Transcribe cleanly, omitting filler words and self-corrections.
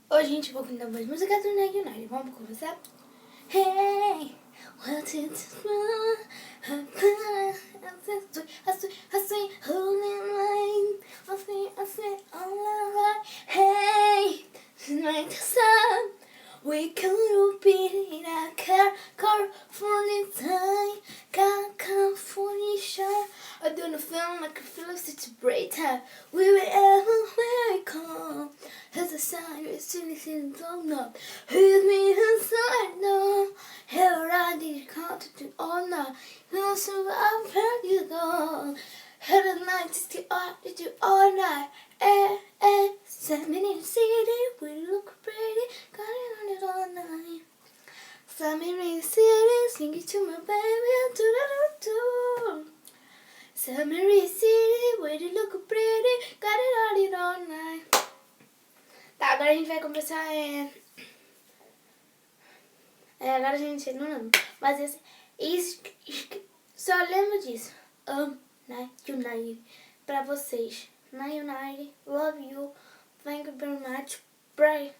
Hoje a gente vai cantar mais música do United. Vamos começar? Hey, what is wrong? I say, holding line. I say, all hey, tonight the sun. We could be in a car for the time. Can't fully shine. I don't feel like I feel such a bright time. We were everywhere come. As the sun is still long up. Hit me inside now. Here I did count to all night. No, so I've heard you go. Had a night to all night. Send me in the city. We look pretty. Got it on it all night. Send me in the city. Sing it to my baby. Do. Send me in the city. Where you look pretty. Got it on it all night. Tá, agora a gente vai começar agora a gente não lembra. Mas esse, só lembro disso. United. Pra vocês. Na United. Love you. Thank you very much. Pray.